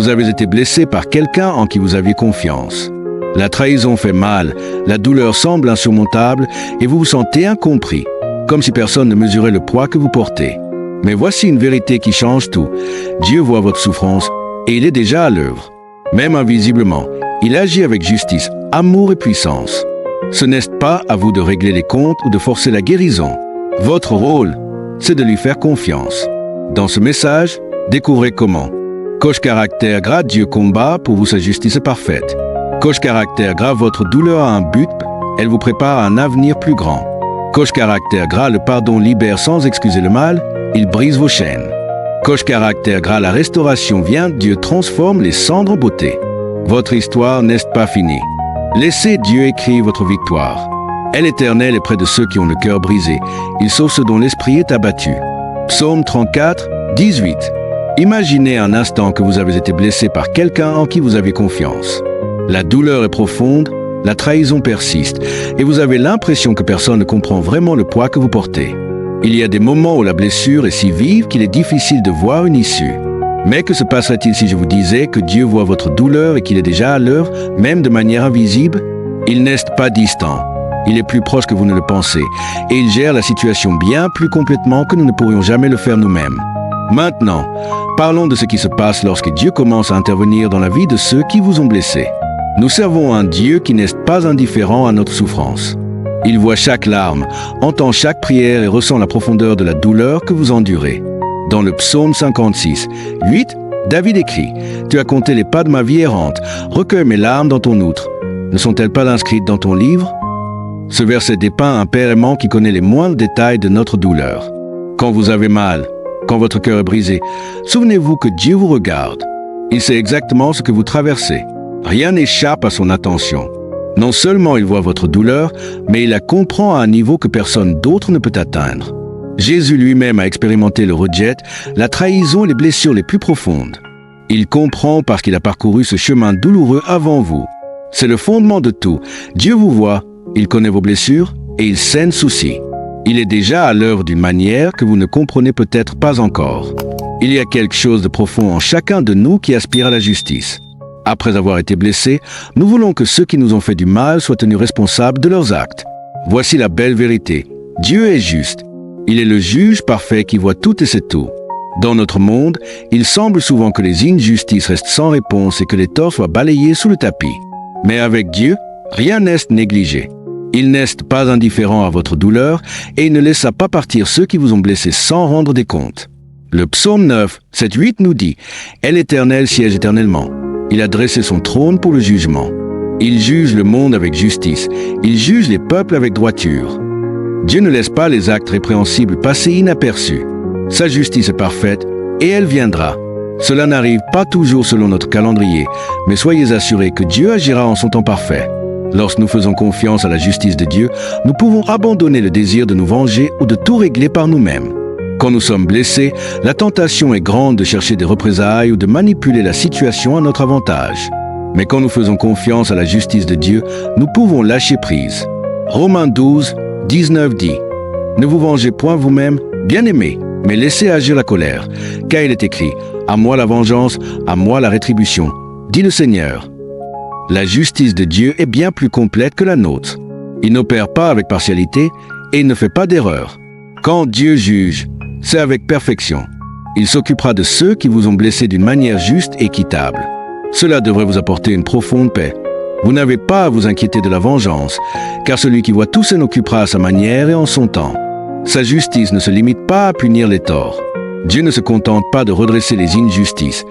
Vous avez été blessé par quelqu'un en qui vous aviez confiance. La trahison fait mal, la douleur semble insurmontable et vous vous sentez incompris, comme si personne ne mesurait le poids que vous portez. Mais voici une vérité qui change tout. Dieu voit votre souffrance et il est déjà à l'œuvre. Même invisiblement, il agit avec justice, amour et puissance. Ce n'est pas à vous de régler les comptes ou de forcer la guérison. Votre rôle, c'est de lui faire confiance. Dans ce message, découvrez comment. Coach Caractère Gras, Dieu combat pour vous sa justice parfaite. Coach Caractère Gras, votre douleur a un but, elle vous prépare à un avenir plus grand. Coach Caractère Gras, le pardon libère sans excuser le mal, il brise vos chaînes. Coach Caractère Gras, la restauration vient, Dieu transforme les cendres en beauté. Votre histoire n'est pas finie. Laissez Dieu écrire votre victoire. Elle éternelle est près de ceux qui ont le cœur brisé. Il sauve ceux dont l'esprit est abattu. Psaume 34, 18. Imaginez un instant que vous avez été blessé par quelqu'un en qui vous avez confiance. La douleur est profonde, la trahison persiste, et vous avez l'impression que personne ne comprend vraiment le poids que vous portez. Il y a des moments où la blessure est si vive qu'il est difficile de voir une issue. Mais que se passerait-il si je vous disais que Dieu voit votre douleur et qu'il est déjà à l'œuvre, même de manière invisible? Il n'est pas distant. Il est plus proche que vous ne le pensez, et il gère la situation bien plus complètement que nous ne pourrions jamais le faire nous-mêmes. Maintenant, parlons de ce qui se passe lorsque Dieu commence à intervenir dans la vie de ceux qui vous ont blessés. Nous servons un Dieu qui n'est pas indifférent à notre souffrance. Il voit chaque larme, entend chaque prière et ressent la profondeur de la douleur que vous endurez. Dans le psaume 56, 8, David écrit « Tu as compté les pas de ma vie errante, recueille mes larmes dans ton outre. Ne sont-elles pas inscrites dans ton livre ?» Ce verset dépeint un Père aimant qui connaît les moindres détails de notre douleur. Quand vous avez mal, quand votre cœur est brisé, souvenez-vous que Dieu vous regarde. Il sait exactement ce que vous traversez. Rien n'échappe à son attention. Non seulement il voit votre douleur, mais il la comprend à un niveau que personne d'autre ne peut atteindre. Jésus lui-même a expérimenté le rejet, la trahison et les blessures les plus profondes. Il comprend parce qu'il a parcouru ce chemin douloureux avant vous. C'est le fondement de tout. Dieu vous voit, il connaît vos blessures et il saigne souci. Il est déjà à l'œuvre d'une manière que vous ne comprenez peut-être pas encore. Il y a quelque chose de profond en chacun de nous qui aspire à la justice. Après avoir été blessés, nous voulons que ceux qui nous ont fait du mal soient tenus responsables de leurs actes. Voici la belle vérité. Dieu est juste. Il est le juge parfait qui voit tout et sait tout. Dans notre monde, il semble souvent que les injustices restent sans réponse et que les torts soient balayés sous le tapis. Mais avec Dieu, rien n'est négligé. Il n'est pas indifférent à votre douleur et il ne laissa pas partir ceux qui vous ont blessés sans rendre des comptes. Le psaume 9, 7, 8 nous dit « Elle éternelle siège éternellement. Il a dressé son trône pour le jugement. Il juge le monde avec justice. Il juge les peuples avec droiture. » Dieu ne laisse pas les actes répréhensibles passer inaperçus. Sa justice est parfaite et elle viendra. Cela n'arrive pas toujours selon notre calendrier, mais soyez assurés que Dieu agira en son temps parfait. Lorsque nous faisons confiance à la justice de Dieu, nous pouvons abandonner le désir de nous venger ou de tout régler par nous-mêmes. Quand nous sommes blessés, la tentation est grande de chercher des représailles ou de manipuler la situation à notre avantage. Mais quand nous faisons confiance à la justice de Dieu, nous pouvons lâcher prise. Romains 12, 19 dit « Ne vous vengez point vous-même, bien-aimés, mais laissez agir la colère, car il est écrit « À moi la vengeance, à moi la rétribution, dit le Seigneur. » La justice de Dieu est bien plus complète que la nôtre. Il n'opère pas avec partialité et il ne fait pas d'erreur. Quand Dieu juge, c'est avec perfection. Il s'occupera de ceux qui vous ont blessés d'une manière juste et équitable. Cela devrait vous apporter une profonde paix. Vous n'avez pas à vous inquiéter de la vengeance, car celui qui voit tout s'en occupera à sa manière et en son temps. Sa justice ne se limite pas à punir les torts. Dieu ne se contente pas de redresser les injustices.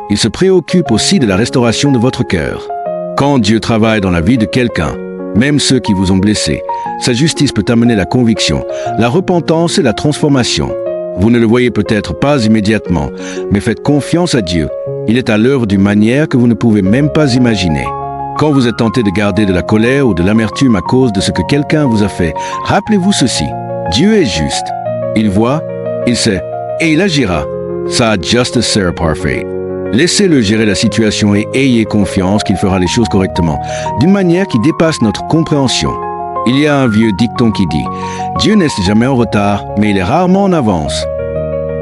Il se préoccupe aussi de la restauration de votre cœur. Quand Dieu travaille dans la vie de quelqu'un, même ceux qui vous ont blessé, sa justice peut amener la conviction, la repentance et la transformation. Vous ne le voyez peut-être pas immédiatement, mais faites confiance à Dieu. Il est à l'œuvre d'une manière que vous ne pouvez même pas imaginer. Quand vous êtes tenté de garder de la colère ou de l'amertume à cause de ce que quelqu'un vous a fait, rappelez-vous ceci. Dieu est juste. Il voit, il sait, et il agira. Sa justice sera parfaite. Laissez-le gérer la situation et ayez confiance qu'il fera les choses correctement, d'une manière qui dépasse notre compréhension. Il y a un vieux dicton qui dit « Dieu n'est jamais en retard, mais il est rarement en avance. »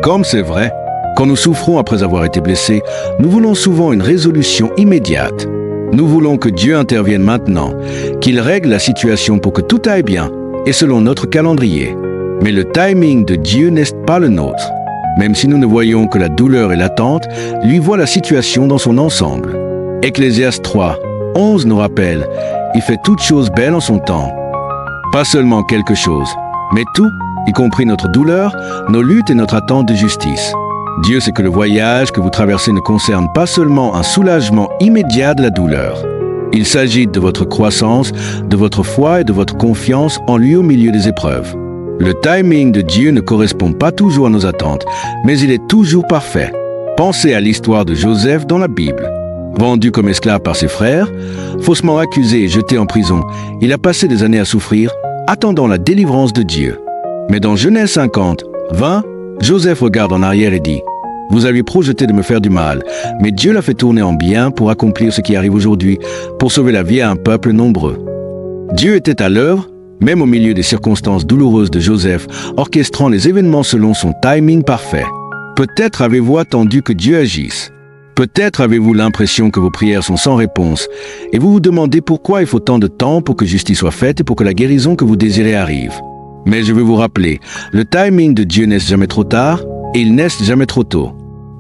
Comme c'est vrai, Quand nous souffrons après avoir été blessés, nous voulons souvent une résolution immédiate. Nous voulons que Dieu intervienne maintenant, qu'il règle la situation pour que tout aille bien, et selon notre calendrier. Mais le timing de Dieu n'est pas le nôtre. Même si nous ne voyons que la douleur et l'attente, lui voit la situation dans son ensemble. Ecclésiaste 3, 11 nous rappelle, il fait toutes choses belles en son temps. Pas seulement quelque chose, mais tout, y compris notre douleur, nos luttes et notre attente de justice. Dieu sait que le voyage que vous traversez ne concerne pas seulement un soulagement immédiat de la douleur. Il s'agit de votre croissance, de votre foi et de votre confiance en lui au milieu des épreuves. Le timing de Dieu ne correspond pas toujours à nos attentes, mais il est toujours parfait. Pensez à l'histoire de Joseph dans la Bible. Vendu comme esclave par ses frères, faussement accusé et jeté en prison, il a passé des années à souffrir, attendant la délivrance de Dieu. Mais dans Genèse 50, 20, Joseph regarde en arrière et dit « Vous aviez projeté de me faire du mal, mais Dieu l'a fait tourner en bien pour accomplir ce qui arrive aujourd'hui, pour sauver la vie à un peuple nombreux. » Dieu était à l'œuvre, même au milieu des circonstances douloureuses de Joseph, orchestrant les événements selon son timing parfait. Peut-être avez-vous attendu que Dieu agisse. Peut-être avez-vous l'impression que vos prières sont sans réponse, et vous vous demandez pourquoi il faut tant de temps pour que justice soit faite et pour que la guérison que vous désirez arrive. Mais je veux vous rappeler, le timing de Dieu n'est jamais trop tard, et il n'est jamais trop tôt.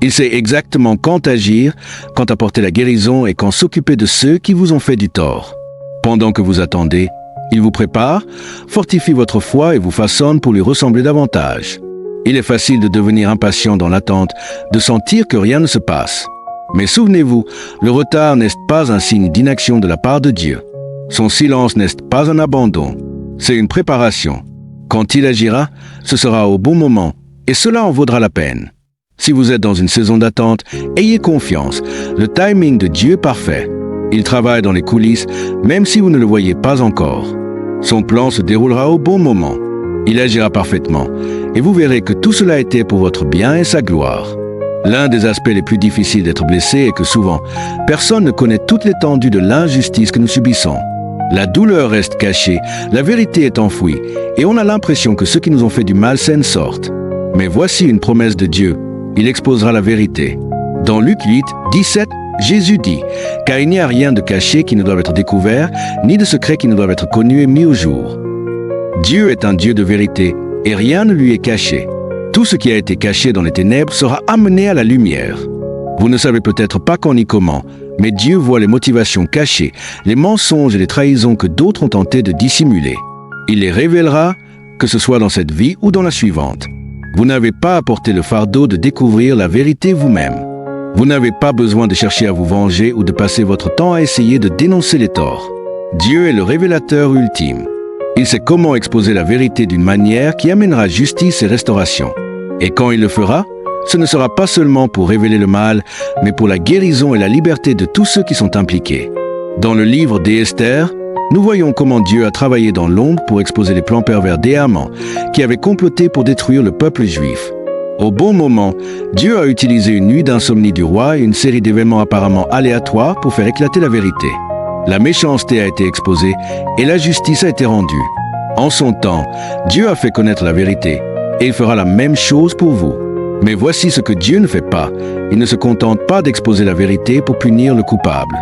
Il sait exactement quand agir, quand apporter la guérison et quand s'occuper de ceux qui vous ont fait du tort. Pendant que vous attendez, il vous prépare, fortifie votre foi et vous façonne pour lui ressembler davantage. Il est facile de devenir impatient dans l'attente, de sentir que rien ne se passe. Mais souvenez-vous, le retard n'est pas un signe d'inaction de la part de Dieu. Son silence n'est pas un abandon, c'est une préparation. Quand il agira, ce sera au bon moment, et cela en vaudra la peine. Si vous êtes dans une saison d'attente, ayez confiance, le timing de Dieu est parfait. Il travaille dans les coulisses, même si vous ne le voyez pas encore. Son plan se déroulera au bon moment. Il agira parfaitement, et vous verrez que tout cela était pour votre bien et sa gloire. L'un des aspects les plus difficiles d'être blessé est que souvent, personne ne connaît toute l'étendue de l'injustice que nous subissons. La douleur reste cachée, la vérité est enfouie, et on a l'impression que ceux qui nous ont fait du mal s'en sortent. Mais voici une promesse de Dieu, il exposera la vérité. Dans Luc 8, 17, Jésus dit « Car il n'y a rien de caché qui ne doit être découvert, ni de secret qui ne doit être connu et mis au jour. » Dieu est un Dieu de vérité, et rien ne lui est caché. Tout ce qui a été caché dans les ténèbres sera amené à la lumière. Vous ne savez peut-être pas quand ni comment, mais Dieu voit les motivations cachées, les mensonges et les trahisons que d'autres ont tenté de dissimuler. Il les révélera, que ce soit dans cette vie ou dans la suivante. Vous n'avez pas à porter le fardeau de découvrir la vérité vous-même. Vous n'avez pas besoin de chercher à vous venger ou de passer votre temps à essayer de dénoncer les torts. Dieu est le révélateur ultime. Il sait comment exposer la vérité d'une manière qui amènera justice et restauration. Et quand il le fera, ce ne sera pas seulement pour révéler le mal, mais pour la guérison et la liberté de tous ceux qui sont impliqués. Dans le livre d'Esther, nous voyons comment Dieu a travaillé dans l'ombre pour exposer les plans pervers des Hamans, qui avaient comploté pour détruire le peuple juif. Au bon moment, Dieu a utilisé une nuit d'insomnie du roi et une série d'événements apparemment aléatoires pour faire éclater la vérité. La méchanceté a été exposée et la justice a été rendue. En son temps, Dieu a fait connaître la vérité et il fera la même chose pour vous. Mais voici ce que Dieu ne fait pas. Il ne se contente pas d'exposer la vérité pour punir le coupable.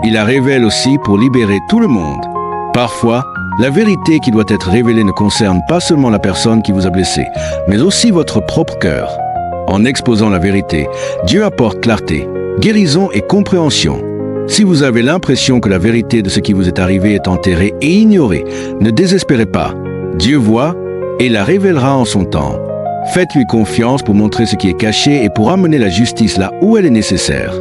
Il la révèle aussi pour libérer tout le monde. Parfois, la vérité qui doit être révélée ne concerne pas seulement la personne qui vous a blessé, mais aussi votre propre cœur. En exposant la vérité, Dieu apporte clarté, guérison et compréhension. Si vous avez l'impression que la vérité de ce qui vous est arrivé est enterrée et ignorée, ne désespérez pas. Dieu voit et la révélera en son temps. Faites-lui confiance pour montrer ce qui est caché et pour amener la justice là où elle est nécessaire.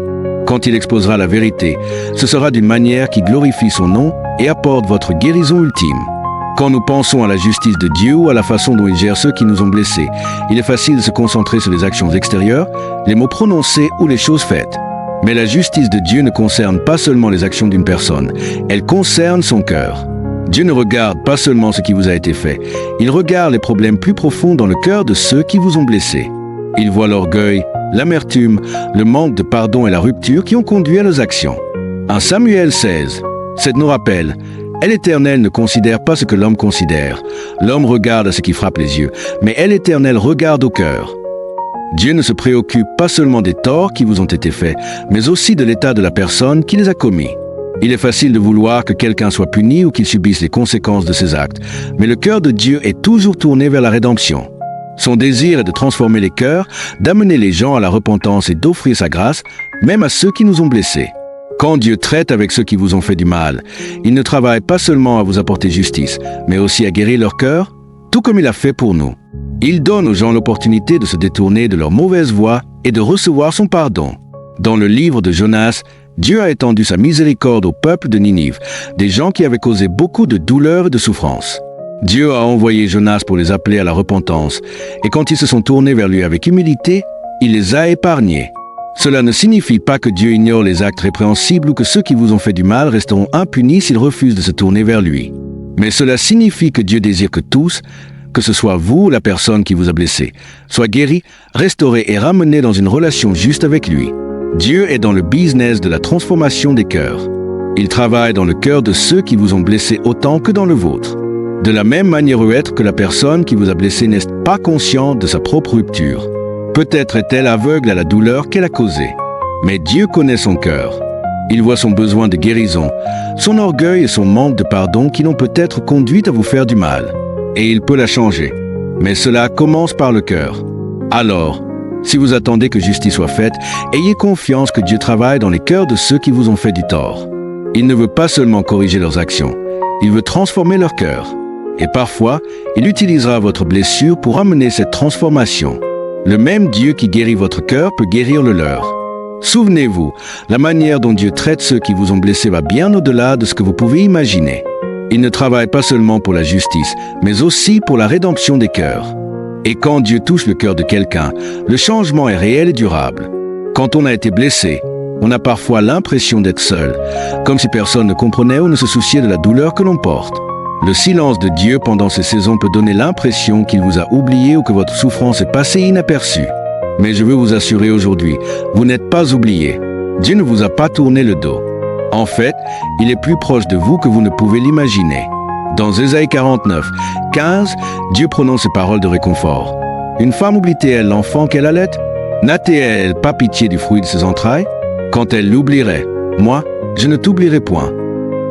Quand il exposera la vérité, ce sera d'une manière qui glorifie son nom et apporte votre guérison ultime. Quand nous pensons à la justice de Dieu ou à la façon dont il gère ceux qui nous ont blessés, il est facile de se concentrer sur les actions extérieures, les mots prononcés ou les choses faites. Mais la justice de Dieu ne concerne pas seulement les actions d'une personne, elle concerne son cœur. Dieu ne regarde pas seulement ce qui vous a été fait, il regarde les problèmes plus profonds dans le cœur de ceux qui vous ont blessés. Il voit l'orgueil, l'amertume, le manque de pardon et la rupture qui ont conduit à leurs actions. 1 Samuel 16, 7 nous rappelle « l'Éternel ne considère pas ce que l'homme considère. L'homme regarde à ce qui frappe les yeux, mais l'Éternel regarde au cœur. » Dieu ne se préoccupe pas seulement des torts qui vous ont été faits, mais aussi de l'état de la personne qui les a commis. Il est facile de vouloir que quelqu'un soit puni ou qu'il subisse les conséquences de ses actes, mais le cœur de Dieu est toujours tourné vers la rédemption. Son désir est de transformer les cœurs, d'amener les gens à la repentance et d'offrir sa grâce, même à ceux qui nous ont blessés. Quand Dieu traite avec ceux qui vous ont fait du mal, il ne travaille pas seulement à vous apporter justice, mais aussi à guérir leur cœur, tout comme il a fait pour nous. Il donne aux gens l'opportunité de se détourner de leur mauvaise voie et de recevoir son pardon. Dans le livre de Jonas, Dieu a étendu sa miséricorde au peuple de Ninive, des gens qui avaient causé beaucoup de douleur et de souffrance. Dieu a envoyé Jonas pour les appeler à la repentance, et quand ils se sont tournés vers lui avec humilité, il les a épargnés. Cela ne signifie pas que Dieu ignore les actes répréhensibles ou que ceux qui vous ont fait du mal resteront impunis s'ils refusent de se tourner vers lui. Mais cela signifie que Dieu désire que tous, que ce soit vous ou la personne qui vous a blessé, soient guéris, restaurés et ramenés dans une relation juste avec lui. Dieu est dans le business de la transformation des cœurs. Il travaille dans le cœur de ceux qui vous ont blessé autant que dans le vôtre. De la même manière être que la personne qui vous a blessé n'est pas consciente de sa propre rupture. Peut-être est-elle aveugle à la douleur qu'elle a causée. Mais Dieu connaît son cœur. Il voit son besoin de guérison, son orgueil et son manque de pardon qui l'ont peut-être conduit à vous faire du mal. Et il peut la changer. Mais cela commence par le cœur. Alors, si vous attendez que justice soit faite, ayez confiance que Dieu travaille dans les cœurs de ceux qui vous ont fait du tort. Il ne veut pas seulement corriger leurs actions, il veut transformer leur cœur. Et parfois, il utilisera votre blessure pour amener cette transformation. Le même Dieu qui guérit votre cœur peut guérir le leur. Souvenez-vous, la manière dont Dieu traite ceux qui vous ont blessé va bien au-delà de ce que vous pouvez imaginer. Il ne travaille pas seulement pour la justice, mais aussi pour la rédemption des cœurs. Et quand Dieu touche le cœur de quelqu'un, le changement est réel et durable. Quand on a été blessé, on a parfois l'impression d'être seul, comme si personne ne comprenait ou ne se souciait de la douleur que l'on porte. Le silence de Dieu pendant ces saisons peut donner l'impression qu'il vous a oublié ou que votre souffrance est passée inaperçue. Mais je veux vous assurer aujourd'hui, vous n'êtes pas oublié. Dieu ne vous a pas tourné le dos. En fait, il est plus proche de vous que vous ne pouvez l'imaginer. Dans Ésaïe 49, 15, Dieu prononce ces paroles de réconfort. Une femme oublie-t-elle l'enfant qu'elle allait? N'a-t-elle pas pitié du fruit de ses entrailles? Quand elle l'oublierait, moi, je ne t'oublierai point.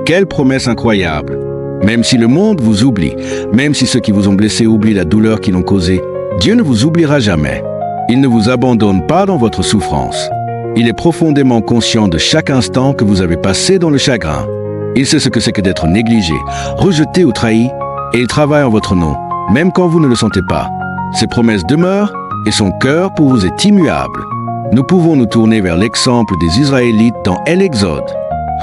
Quelle promesse incroyable! Même si le monde vous oublie, même si ceux qui vous ont blessé oublient la douleur qu'ils ont causée, Dieu ne vous oubliera jamais. Il ne vous abandonne pas dans votre souffrance. Il est profondément conscient de chaque instant que vous avez passé dans le chagrin. Il sait ce que c'est que d'être négligé, rejeté ou trahi, et il travaille en votre nom, même quand vous ne le sentez pas. Ses promesses demeurent, et son cœur pour vous est immuable. Nous pouvons nous tourner vers l'exemple des Israélites dans l'Exode.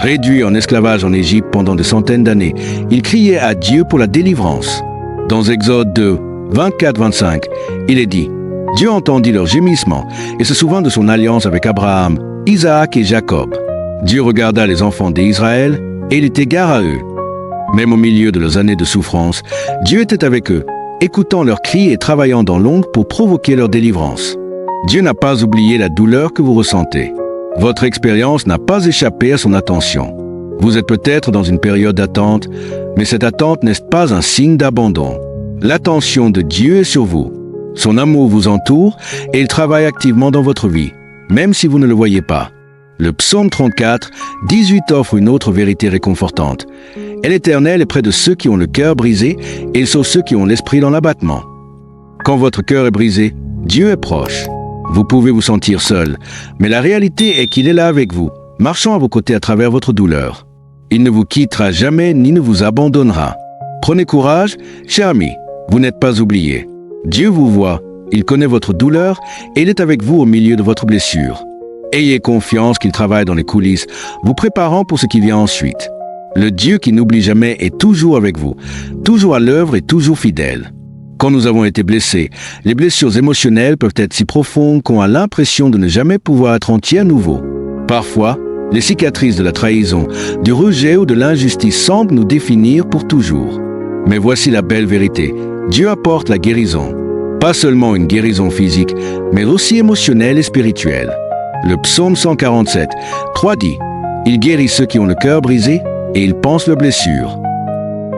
Réduits en esclavage en Égypte pendant des centaines d'années, ils criaient à Dieu pour la délivrance. Dans Exode 2, 24-25, il est dit « Dieu entendit leurs gémissements et se souvint de son alliance avec Abraham, Isaac et Jacob. Dieu regarda les enfants d'Israël et il eut égard à eux. Même au milieu de leurs années de souffrance, Dieu était avec eux, écoutant leurs cris et travaillant dans l'ombre pour provoquer leur délivrance. Dieu n'a pas oublié la douleur que vous ressentez. Votre expérience n'a pas échappé à son attention. Vous êtes peut-être dans une période d'attente, mais cette attente n'est pas un signe d'abandon. L'attention de Dieu est sur vous. Son amour vous entoure et il travaille activement dans votre vie, même si vous ne le voyez pas. Le psaume 34, 18 offre une autre vérité réconfortante. Et l'Éternel est près de ceux qui ont le cœur brisé et il sauve ceux qui ont l'esprit dans l'abattement. Quand votre cœur est brisé, Dieu est proche. Vous pouvez vous sentir seul, mais la réalité est qu'il est là avec vous, marchant à vos côtés à travers votre douleur. Il ne vous quittera jamais ni ne vous abandonnera. Prenez courage, cher ami, vous n'êtes pas oublié. Dieu vous voit, il connaît votre douleur et il est avec vous au milieu de votre blessure. Ayez confiance qu'il travaille dans les coulisses, vous préparant pour ce qui vient ensuite. Le Dieu qui n'oublie jamais est toujours avec vous, toujours à l'œuvre et toujours fidèle. Quand nous avons été blessés, les blessures émotionnelles peuvent être si profondes qu'on a l'impression de ne jamais pouvoir être entier à nouveau. Parfois, les cicatrices de la trahison, du rejet ou de l'injustice semblent nous définir pour toujours. Mais voici la belle vérité. Dieu apporte la guérison. Pas seulement une guérison physique, mais aussi émotionnelle et spirituelle. Le psaume 147, 3 dit « Il guérit ceux qui ont le cœur brisé et il pense leurs blessures. »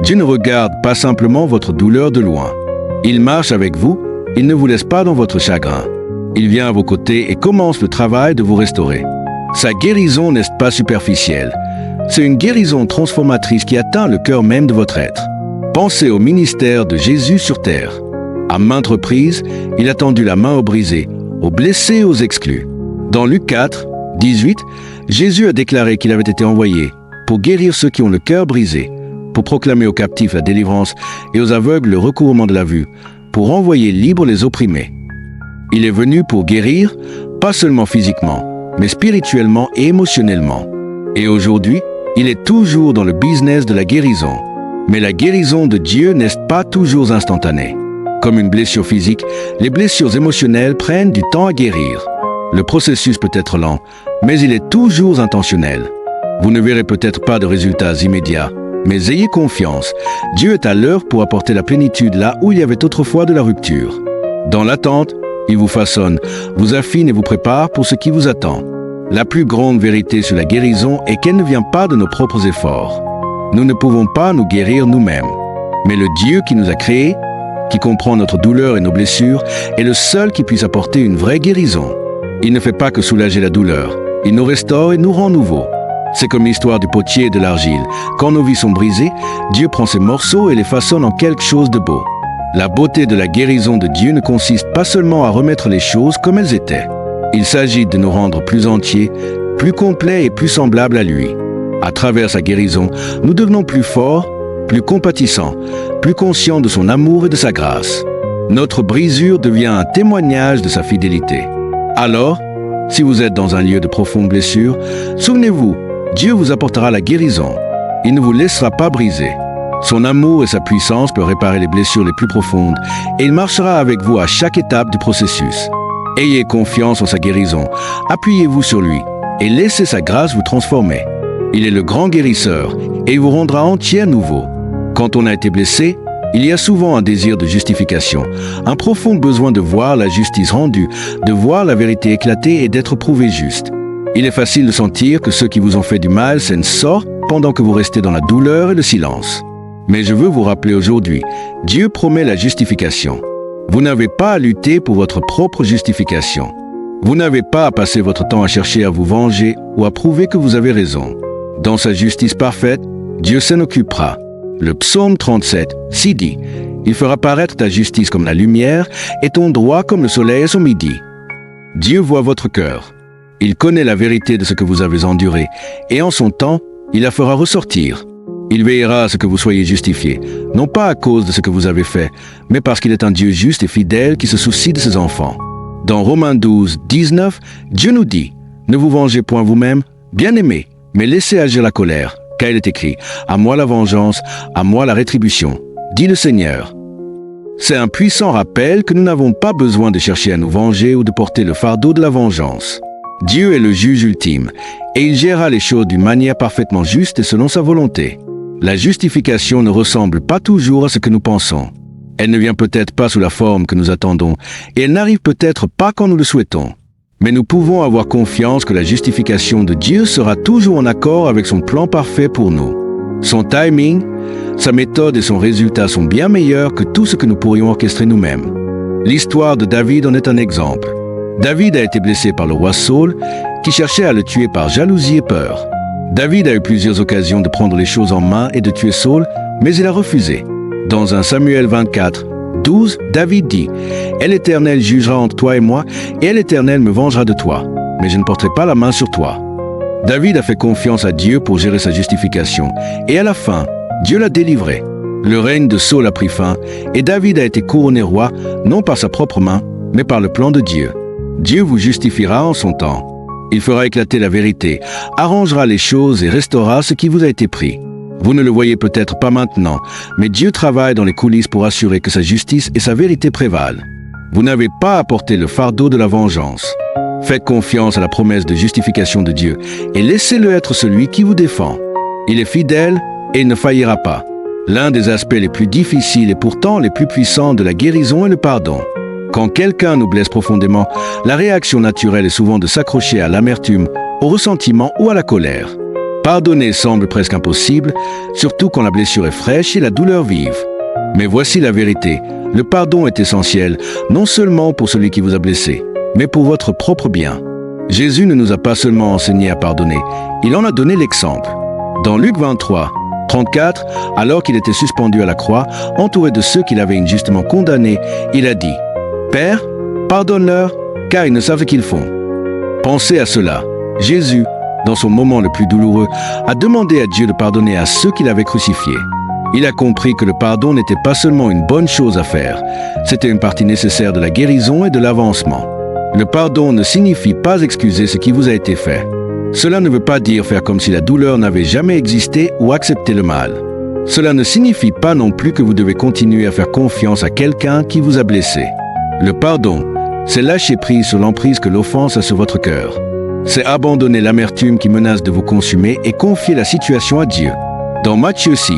Dieu ne regarde pas simplement votre douleur de loin. Il marche avec vous, il ne vous laisse pas dans votre chagrin. Il vient à vos côtés et commence le travail de vous restaurer. Sa guérison n'est pas superficielle. C'est une guérison transformatrice qui atteint le cœur même de votre être. Pensez au ministère de Jésus sur terre. À maintes reprises, il a tendu la main aux brisés, aux blessés et aux exclus. Dans Luc 4, 18, Jésus a déclaré qu'il avait été envoyé pour guérir ceux qui ont le cœur brisé, pour proclamer aux captifs la délivrance et aux aveugles le recouvrement de la vue, pour renvoyer libres les opprimés. Il est venu pour guérir, pas seulement physiquement, mais spirituellement et émotionnellement. Et aujourd'hui, il est toujours dans le business de la guérison. Mais la guérison de Dieu n'est pas toujours instantanée. Comme une blessure physique, les blessures émotionnelles prennent du temps à guérir. Le processus peut être lent, mais il est toujours intentionnel. Vous ne verrez peut-être pas de résultats immédiats, mais ayez confiance. Dieu est à l'œuvre pour apporter la plénitude là où il y avait autrefois de la rupture. Dans l'attente, il vous façonne, vous affine et vous prépare pour ce qui vous attend. La plus grande vérité sur la guérison est qu'elle ne vient pas de nos propres efforts. Nous ne pouvons pas nous guérir nous-mêmes. Mais le Dieu qui nous a créés, qui comprend notre douleur et nos blessures, est le seul qui puisse apporter une vraie guérison. Il ne fait pas que soulager la douleur. Il nous restaure et nous rend nouveaux. C'est comme l'histoire du potier et de l'argile. Quand nos vies sont brisées, Dieu prend ces morceaux et les façonne en quelque chose de beau. La beauté de la guérison de Dieu ne consiste pas seulement à remettre les choses comme elles étaient. Il s'agit de nous rendre plus entiers, plus complets et plus semblables à lui. À travers sa guérison, nous devenons plus forts, plus compatissants, plus conscients de son amour et de sa grâce. Notre brisure devient un témoignage de sa fidélité. Alors, si vous êtes dans un lieu de profonde blessure, souvenez-vous, Dieu vous apportera la guérison. Il ne vous laissera pas briser. Son amour et sa puissance peuvent réparer les blessures les plus profondes et il marchera avec vous à chaque étape du processus. Ayez confiance en sa guérison, appuyez-vous sur lui et laissez sa grâce vous transformer. Il est le grand guérisseur et il vous rendra entier à nouveau. Quand on a été blessé, il y a souvent un désir de justification, un profond besoin de voir la justice rendue, de voir la vérité éclater et d'être prouvé juste. Il est facile de sentir que ceux qui vous ont fait du mal s'en sortent pendant que vous restez dans la douleur et le silence. Mais je veux vous rappeler aujourd'hui, Dieu promet la justification. Vous n'avez pas à lutter pour votre propre justification. Vous n'avez pas à passer votre temps à chercher à vous venger ou à prouver que vous avez raison. Dans sa justice parfaite, Dieu s'en occupera. Le psaume 37, s'y dit, « Il fera paraître ta justice comme la lumière et ton droit comme le soleil à son midi. » Dieu voit votre cœur. Il connaît la vérité de ce que vous avez enduré et en son temps, il la fera ressortir. Il veillera à ce que vous soyez justifiés, non pas à cause de ce que vous avez fait, mais parce qu'il est un Dieu juste et fidèle qui se soucie de ses enfants. Dans Romains 12, 19, Dieu nous dit, « Ne vous vengez point vous-même, bien-aimés, mais laissez agir la colère, car il est écrit, « À moi la vengeance, à moi la rétribution, dit le Seigneur. » C'est un puissant rappel que nous n'avons pas besoin de chercher à nous venger ou de porter le fardeau de la vengeance. Dieu est le juge ultime, et il gérera les choses d'une manière parfaitement juste et selon sa volonté. La justification ne ressemble pas toujours à ce que nous pensons. Elle ne vient peut-être pas sous la forme que nous attendons, et elle n'arrive peut-être pas quand nous le souhaitons. Mais nous pouvons avoir confiance que la justification de Dieu sera toujours en accord avec son plan parfait pour nous. Son timing, sa méthode et son résultat sont bien meilleurs que tout ce que nous pourrions orchestrer nous-mêmes. L'histoire de David en est un exemple. David a été blessé par le roi Saul, qui cherchait à le tuer par jalousie et peur. David a eu plusieurs occasions de prendre les choses en main et de tuer Saul, mais il a refusé. Dans 1 Samuel 24, 12, David dit « Et l'Éternel jugera entre toi et moi, et l'Éternel me vengera de toi, mais je ne porterai pas la main sur toi. » David a fait confiance à Dieu pour gérer sa justification, et à la fin, Dieu l'a délivré. Le règne de Saul a pris fin, et David a été couronné roi, non par sa propre main, mais par le plan de Dieu. Dieu vous justifiera en son temps. Il fera éclater la vérité, arrangera les choses et restaurera ce qui vous a été pris. Vous ne le voyez peut-être pas maintenant, mais Dieu travaille dans les coulisses pour assurer que sa justice et sa vérité prévalent. Vous n'avez pas à porter le fardeau de la vengeance. Faites confiance à la promesse de justification de Dieu et laissez-le être celui qui vous défend. Il est fidèle et il ne faillira pas. L'un des aspects les plus difficiles et pourtant les plus puissants de la guérison est le pardon. Quand quelqu'un nous blesse profondément, la réaction naturelle est souvent de s'accrocher à l'amertume, au ressentiment ou à la colère. Pardonner semble presque impossible, surtout quand la blessure est fraîche et la douleur vive. Mais voici la vérité, le pardon est essentiel, non seulement pour celui qui vous a blessé, mais pour votre propre bien. Jésus ne nous a pas seulement enseigné à pardonner, il en a donné l'exemple. Dans Luc 23, 34, alors qu'il était suspendu à la croix, entouré de ceux qu'il avait injustement condamnés, il a dit « Père, pardonne-leur, car ils ne savent ce qu'ils font. » Pensez à cela. Jésus, dans son moment le plus douloureux, a demandé à Dieu de pardonner à ceux qu'il avait crucifiés. Il a compris que le pardon n'était pas seulement une bonne chose à faire, c'était une partie nécessaire de la guérison et de l'avancement. Le pardon ne signifie pas excuser ce qui vous a été fait. Cela ne veut pas dire faire comme si la douleur n'avait jamais existé ou accepter le mal. Cela ne signifie pas non plus que vous devez continuer à faire confiance à quelqu'un qui vous a blessé. Le pardon, c'est lâcher prise sur l'emprise que l'offense a sur votre cœur. C'est abandonner l'amertume qui menace de vous consumer et confier la situation à Dieu. Dans Matthieu 6,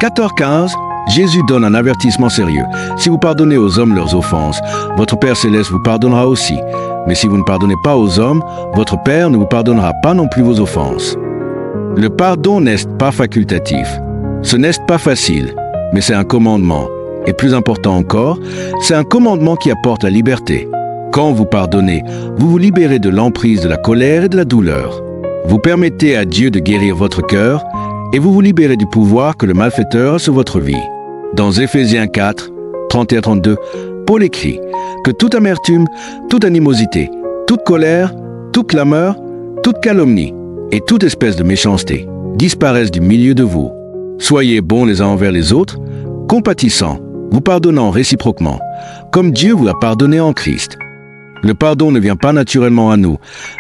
14-15, Jésus donne un avertissement sérieux. Si vous pardonnez aux hommes leurs offenses, votre Père céleste vous pardonnera aussi. Mais si vous ne pardonnez pas aux hommes, votre Père ne vous pardonnera pas non plus vos offenses. Le pardon n'est pas facultatif. Ce n'est pas facile, mais c'est un commandement. Et plus important encore, c'est un commandement qui apporte la liberté. Quand vous pardonnez, vous vous libérez de l'emprise de la colère et de la douleur. Vous permettez à Dieu de guérir votre cœur et vous vous libérez du pouvoir que le malfaiteur a sur votre vie. Dans Éphésiens 4, 31-32, Paul écrit que toute amertume, toute animosité, toute colère, toute clameur, toute calomnie et toute espèce de méchanceté disparaissent du milieu de vous. Soyez bons les uns envers les autres, compatissants, vous pardonnant réciproquement, comme Dieu vous a pardonné en Christ. Le pardon ne vient pas naturellement à nous,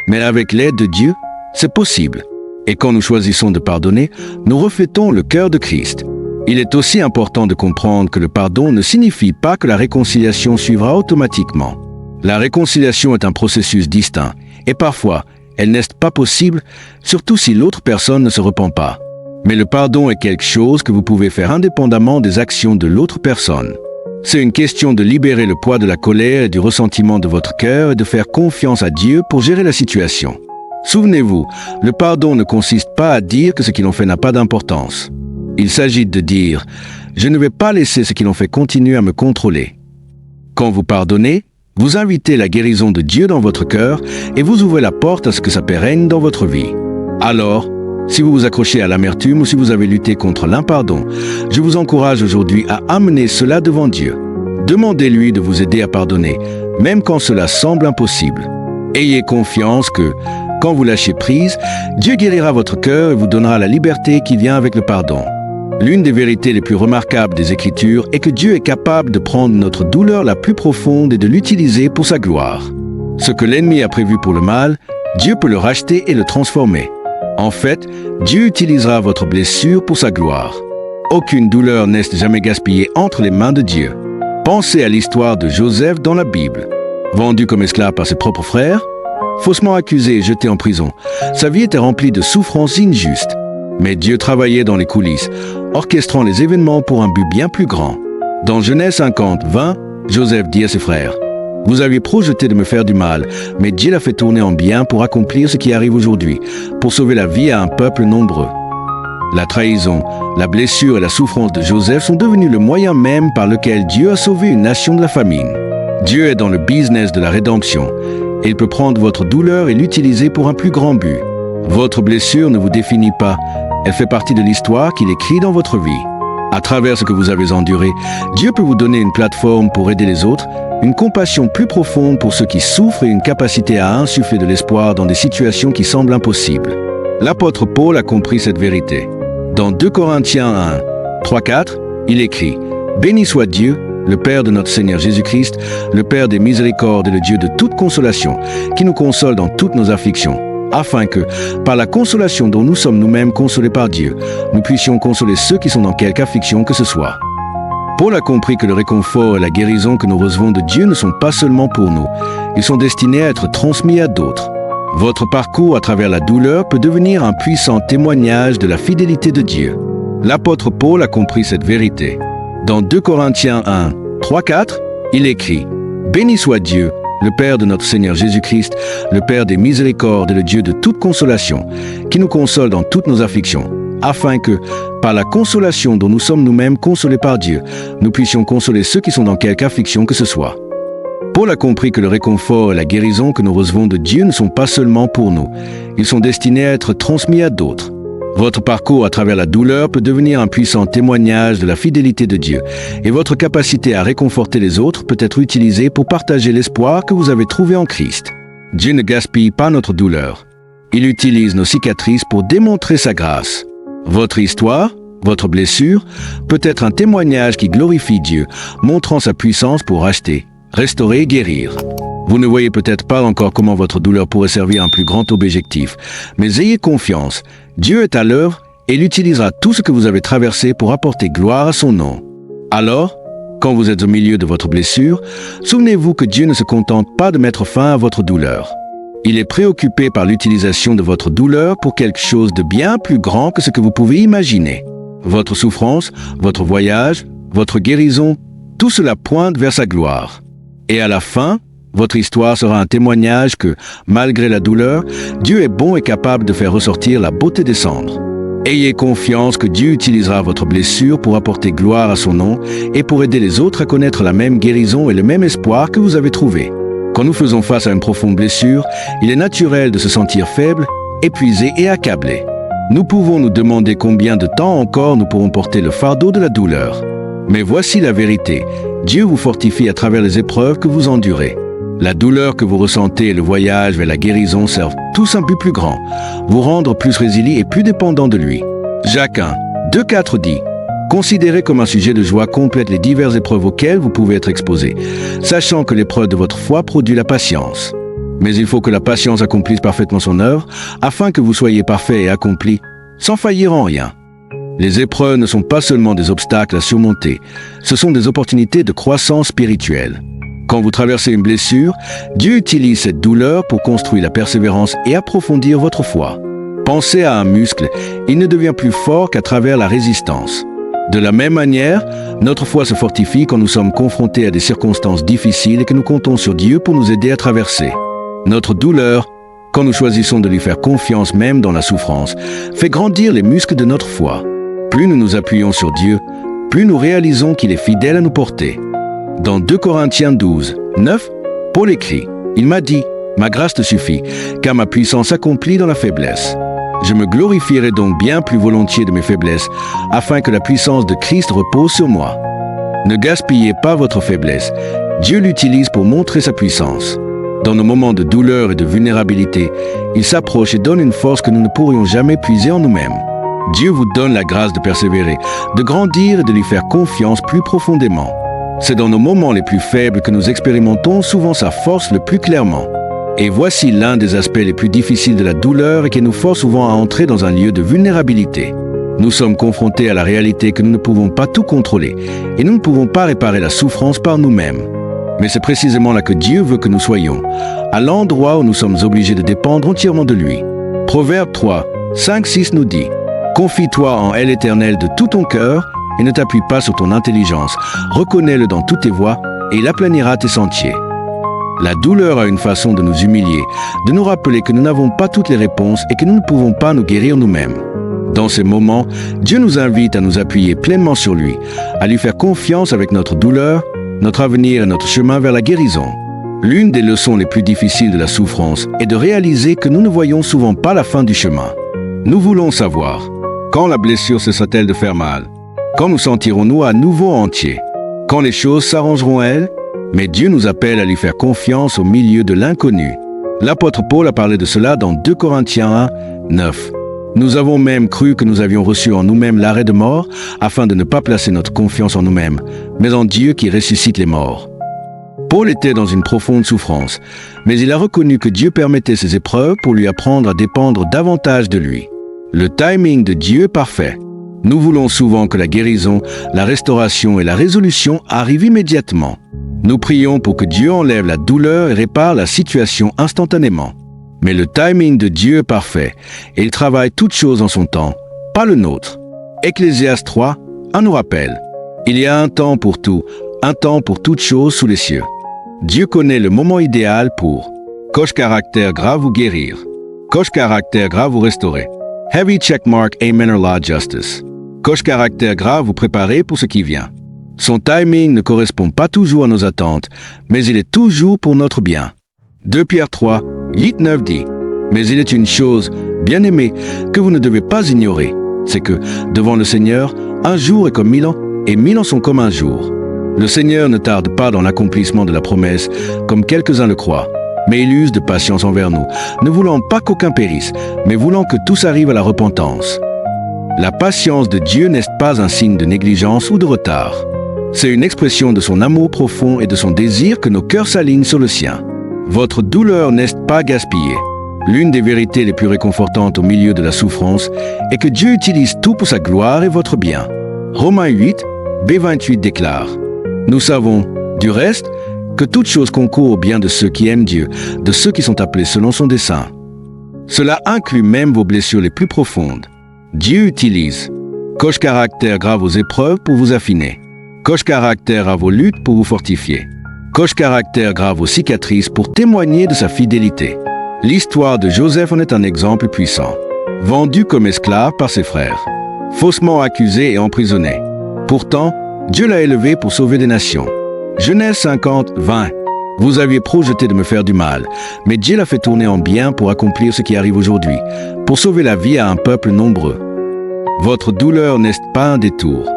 mais avec l'aide de Dieu, c'est possible. Et quand nous choisissons de pardonner, nous reflétons le cœur de Christ. Il est aussi important de comprendre que le pardon ne signifie pas que la réconciliation suivra automatiquement. La réconciliation est un processus distinct, et parfois, elle n'est pas possible, surtout si l'autre personne ne se repent pas. Mais le pardon est quelque chose que vous pouvez faire indépendamment des actions de l'autre personne. C'est une question de libérer le poids de la colère et du ressentiment de votre cœur et de faire confiance à Dieu pour gérer la situation. Souvenez-vous, le pardon ne consiste pas à dire que ce qu'ils ont fait n'a pas d'importance. Il s'agit de dire « Je ne vais pas laisser ce qu'ils ont fait continuer à me contrôler ». Quand vous pardonnez, vous invitez la guérison de Dieu dans votre cœur et vous ouvrez la porte à ce que sa paix règne dans votre vie. Alors, si vous vous accrochez à l'amertume ou si vous avez lutté contre l'impardon, je vous encourage aujourd'hui à amener cela devant Dieu. Demandez-lui de vous aider à pardonner, même quand cela semble impossible. Ayez confiance que, quand vous lâchez prise, Dieu guérira votre cœur et vous donnera la liberté qui vient avec le pardon. L'une des vérités les plus remarquables des Écritures est que Dieu est capable de prendre notre douleur la plus profonde et de l'utiliser pour sa gloire. Ce que l'ennemi a prévu pour le mal, Dieu peut le racheter et le transformer. En fait, Dieu utilisera votre blessure pour sa gloire. Aucune douleur n'est jamais gaspillée entre les mains de Dieu. Pensez à l'histoire de Joseph dans la Bible. Vendu comme esclave par ses propres frères, faussement accusé et jeté en prison, sa vie était remplie de souffrances injustes. Mais Dieu travaillait dans les coulisses, orchestrant les événements pour un but bien plus grand. Dans Genèse 50, 20, Joseph dit à ses frères « Vous aviez projeté de me faire du mal, mais Dieu l'a fait tourner en bien pour accomplir ce qui arrive aujourd'hui, pour sauver la vie à un peuple nombreux. » La trahison, la blessure et la souffrance de Joseph sont devenus le moyen même par lequel Dieu a sauvé une nation de la famine. Dieu est dans le business de la rédemption, et il peut prendre votre douleur et l'utiliser pour un plus grand but. Votre blessure ne vous définit pas, elle fait partie de l'histoire qu'il écrit dans votre vie. À travers ce que vous avez enduré, Dieu peut vous donner une plateforme pour aider les autres, une compassion plus profonde pour ceux qui souffrent et une capacité à insuffler de l'espoir dans des situations qui semblent impossibles. L'apôtre Paul a compris cette vérité. Dans 2 Corinthiens 1, 3-4, il écrit « Béni soit Dieu, le Père de notre Seigneur Jésus-Christ, le Père des miséricordes et le Dieu de toute consolation, qui nous console dans toutes nos afflictions, afin que, par la consolation dont nous sommes nous-mêmes consolés par Dieu, nous puissions consoler ceux qui sont dans quelque affliction que ce soit. » Paul a compris que le réconfort et la guérison que nous recevons de Dieu ne sont pas seulement pour nous, ils sont destinés à être transmis à d'autres. Votre parcours à travers la douleur peut devenir un puissant témoignage de la fidélité de Dieu. L'apôtre Paul a compris cette vérité. Dans 2 Corinthiens 1, 3-4, il écrit « Béni soit Dieu, le Père de notre Seigneur Jésus-Christ, le Père des miséricordes et le Dieu de toute consolation, qui nous console dans toutes nos afflictions, afin que, par la consolation dont nous sommes nous-mêmes consolés par Dieu, nous puissions consoler ceux qui sont dans quelque affliction que ce soit. » Paul a compris que le réconfort et la guérison que nous recevons de Dieu ne sont pas seulement pour nous, ils sont destinés à être transmis à d'autres. Votre parcours à travers la douleur peut devenir un puissant témoignage de la fidélité de Dieu, et votre capacité à réconforter les autres peut être utilisée pour partager l'espoir que vous avez trouvé en Christ. Dieu ne gaspille pas notre douleur. Il utilise nos cicatrices pour démontrer sa grâce. Votre histoire, votre blessure, peut être un témoignage qui glorifie Dieu, montrant sa puissance pour racheter, restaurer et guérir. Vous ne voyez peut-être pas encore comment votre douleur pourrait servir un plus grand objectif, mais ayez confiance, Dieu est à l'œuvre et il utilisera tout ce que vous avez traversé pour apporter gloire à son nom. Alors, quand vous êtes au milieu de votre blessure, souvenez-vous que Dieu ne se contente pas de mettre fin à votre douleur. Il est préoccupé par l'utilisation de votre douleur pour quelque chose de bien plus grand que ce que vous pouvez imaginer. Votre souffrance, votre voyage, votre guérison, tout cela pointe vers sa gloire. Et à la fin, votre histoire sera un témoignage que, malgré la douleur, Dieu est bon et capable de faire ressortir la beauté des cendres. Ayez confiance que Dieu utilisera votre blessure pour apporter gloire à son nom et pour aider les autres à connaître la même guérison et le même espoir que vous avez trouvé. Quand nous faisons face à une profonde blessure, il est naturel de se sentir faible, épuisé et accablé. Nous pouvons nous demander combien de temps encore nous pourrons porter le fardeau de la douleur. Mais voici la vérité. Dieu vous fortifie à travers les épreuves que vous endurez. La douleur que vous ressentez et le voyage vers la guérison servent tous un but plus grand, vous rendre plus résilient et plus dépendants de lui. Jacques 1, 2-4 dit « Considérez comme un sujet de joie complète les diverses épreuves auxquelles vous pouvez être exposés, sachant que l'épreuve de votre foi produit la patience. Mais il faut que la patience accomplisse parfaitement son œuvre, afin que vous soyez parfaits et accomplis, sans faillir en rien. » Les épreuves ne sont pas seulement des obstacles à surmonter, ce sont des opportunités de croissance spirituelle. Quand vous traversez une blessure, Dieu utilise cette douleur pour construire la persévérance et approfondir votre foi. Pensez à un muscle, il ne devient plus fort qu'à travers la résistance. De la même manière, notre foi se fortifie quand nous sommes confrontés à des circonstances difficiles et que nous comptons sur Dieu pour nous aider à traverser. Notre douleur, quand nous choisissons de lui faire confiance même dans la souffrance, fait grandir les muscles de notre foi. Plus nous nous appuyons sur Dieu, plus nous réalisons qu'il est fidèle à nous porter. Dans 2 Corinthiens 12, 9, Paul écrit « Il m'a dit, ma grâce te suffit, car ma puissance s'accomplit dans la faiblesse. Je me glorifierai donc bien plus volontiers de mes faiblesses, afin que la puissance de Christ repose sur moi. » Ne gaspillez pas votre faiblesse. Dieu l'utilise pour montrer sa puissance. Dans nos moments de douleur et de vulnérabilité, il s'approche et donne une force que nous ne pourrions jamais puiser en nous-mêmes. Dieu vous donne la grâce de persévérer, de grandir et de lui faire confiance plus profondément. C'est dans nos moments les plus faibles que nous expérimentons souvent sa force le plus clairement. Et voici l'un des aspects les plus difficiles de la douleur et qui nous force souvent à entrer dans un lieu de vulnérabilité. Nous sommes confrontés à la réalité que nous ne pouvons pas tout contrôler et nous ne pouvons pas réparer la souffrance par nous-mêmes. Mais c'est précisément là que Dieu veut que nous soyons, à l'endroit où nous sommes obligés de dépendre entièrement de lui. Proverbe 3, 5-6 nous dit « Confie-toi en elle, Éternel, de tout ton cœur et ne t'appuie pas sur ton intelligence. Reconnais-le dans toutes tes voies et il aplanira tes sentiers. » La douleur a une façon de nous humilier, de nous rappeler que nous n'avons pas toutes les réponses et que nous ne pouvons pas nous guérir nous-mêmes. Dans ces moments, Dieu nous invite à nous appuyer pleinement sur lui, à lui faire confiance avec notre douleur, notre avenir et notre chemin vers la guérison. L'une des leçons les plus difficiles de la souffrance est de réaliser que nous ne voyons souvent pas la fin du chemin. Nous voulons savoir, quand la blessure cessera-t-elle de faire mal? Quand nous sentirons-nous à nouveau entiers? Quand les choses s'arrangeront-elles? Mais Dieu nous appelle à lui faire confiance au milieu de l'inconnu. L'apôtre Paul a parlé de cela dans 2 Corinthiens 1, 9. Nous avons même cru que nous avions reçu en nous-mêmes l'arrêt de mort, afin de ne pas placer notre confiance en nous-mêmes, mais en Dieu qui ressuscite les morts. Paul était dans une profonde souffrance, mais il a reconnu que Dieu permettait ces épreuves pour lui apprendre à dépendre davantage de lui. Le timing de Dieu est parfait. Nous voulons souvent que la guérison, la restauration et la résolution arrivent immédiatement. Nous prions pour que Dieu enlève la douleur et répare la situation instantanément. Mais le timing de Dieu est parfait et il travaille toutes choses en son temps, pas le nôtre. Ecclésiaste 3, 1 nous rappelle « Il y a un temps pour tout, un temps pour toutes choses sous les cieux. » Dieu connaît le moment idéal pour coche caractère grave vous guérir, coche caractère grave vous restaurer, heavy checkmark amen or law justice, coche caractère grave vous préparer pour ce qui vient. Son timing ne correspond pas toujours à nos attentes, mais il est toujours pour notre bien. 2 Pierre 3, 8-9 dit « Mais il est une chose, bien-aimée, que vous ne devez pas ignorer, c'est que, devant le Seigneur, un jour est comme 1000 ans, et 1000 ans sont comme un jour. Le Seigneur ne tarde pas dans l'accomplissement de la promesse, comme quelques-uns le croient, mais il use de patience envers nous, ne voulant pas qu'aucun périsse, mais voulant que tous arrivent à la repentance. La patience de Dieu n'est pas un signe de négligence ou de retard. C'est une expression de son amour profond et de son désir que nos cœurs s'alignent sur le sien. Votre douleur n'est pas gaspillée. L'une des vérités les plus réconfortantes au milieu de la souffrance est que Dieu utilise tout pour sa gloire et votre bien. Romains 8, B28 déclare « Nous savons, du reste, que toute chose concourt au bien de ceux qui aiment Dieu, de ceux qui sont appelés selon son dessein. » Cela inclut même vos blessures les plus profondes. Dieu utilise coche caractère grave aux épreuves pour vous affiner, coche caractère à vos luttes pour vous fortifier, coche caractère grave aux cicatrices pour témoigner de sa fidélité. L'histoire de Joseph en est un exemple puissant. Vendu comme esclave par ses frères, faussement accusé et emprisonné. Pourtant, Dieu l'a élevé pour sauver des nations. Genèse 50, 20. Vous aviez projeté de me faire du mal, mais Dieu l'a fait tourner en bien pour accomplir ce qui arrive aujourd'hui, pour sauver la vie à un peuple nombreux. Votre douleur n'est pas un détour.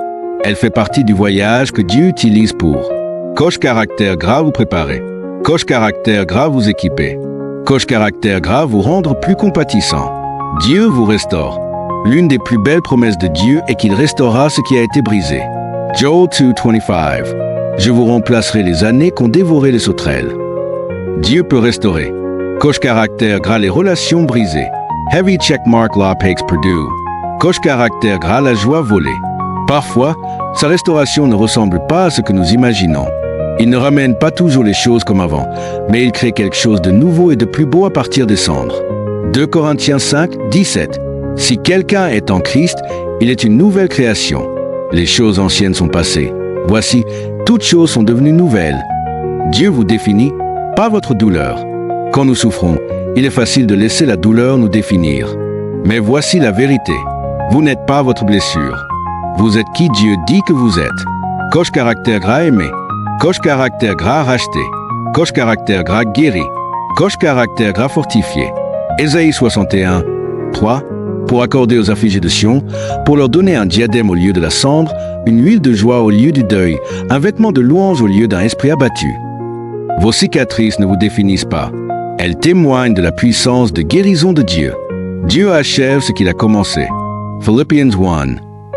Elle fait partie du voyage que Dieu utilise pour coche caractère grave vous préparer, coche caractère grave vous équiper, coche caractère grave vous rendre plus compatissant. Dieu vous restaure. L'une des plus belles promesses de Dieu est qu'il restaurera ce qui a été brisé. Joel 2:25. Je vous remplacerai les années qu'ont dévoré les sauterelles. Dieu peut restaurer. Coche caractère gras les relations brisées. Heavy checkmark law Pakes Purdue. Coche caractère gras la joie volée. Parfois, sa restauration ne ressemble pas à ce que nous imaginons. Il ne ramène pas toujours les choses comme avant, mais il crée quelque chose de nouveau et de plus beau à partir des cendres. 2 Corinthiens 5, 17. Si quelqu'un est en Christ, il est une nouvelle création. Les choses anciennes sont passées. Voici, toutes choses sont devenues nouvelles. Dieu vous définit, pas votre douleur. Quand nous souffrons, il est facile de laisser la douleur nous définir. Mais voici la vérité. Vous n'êtes pas votre blessure. Vous êtes qui Dieu dit que vous êtes. Coche caractère gras aimé. Coche caractère gras racheté. Coche caractère gras guéri. Coche caractère gras fortifié. Ésaïe 61, 3. Pour accorder aux affligés de Sion, pour leur donner un diadème au lieu de la cendre, une huile de joie au lieu du deuil, un vêtement de louange au lieu d'un esprit abattu. Vos cicatrices ne vous définissent pas. Elles témoignent de la puissance de guérison de Dieu. Dieu achève ce qu'il a commencé. Philippians 1,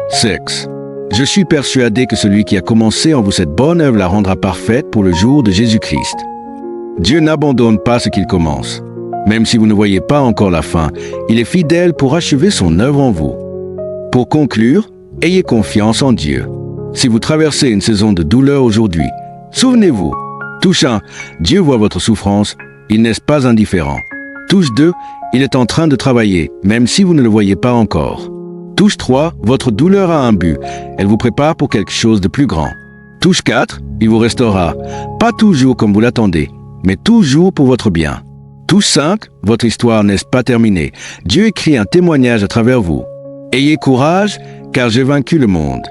6. Je suis persuadé que celui qui a commencé en vous cette bonne œuvre la rendra parfaite pour le jour de Jésus-Christ. Dieu n'abandonne pas ce qu'il commence. Même si vous ne voyez pas encore la fin, il est fidèle pour achever son œuvre en vous. Pour conclure, ayez confiance en Dieu. Si vous traversez une saison de douleur aujourd'hui, souvenez-vous. Touche 1, Dieu voit votre souffrance, il n'est pas indifférent. Touche 2, il est en train de travailler, même si vous ne le voyez pas encore. Touche 3, votre douleur a un but, elle vous prépare pour quelque chose de plus grand. Touche 4, il vous restaurera, pas toujours comme vous l'attendez, mais toujours pour votre bien. Touche 5, votre histoire n'est pas terminée. Dieu écrit un témoignage à travers vous. Ayez courage, car j'ai vaincu le monde.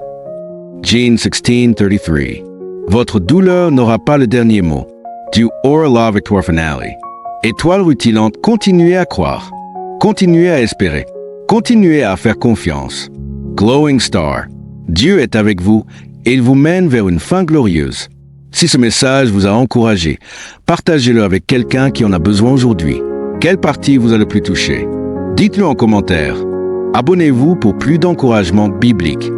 Jean 16:33. Votre douleur n'aura pas le dernier mot. Du Or Victoire Finale. Étoile rutilante, continuez à croire. Continuez à espérer. Continuez à faire confiance. Glowing Star. Dieu est avec vous et il vous mène vers une fin glorieuse. Si ce message vous a encouragé, partagez-le avec quelqu'un qui en a besoin aujourd'hui. Quelle partie vous a le plus touché? Dites-le en commentaire. Abonnez-vous pour plus d'encouragement biblique.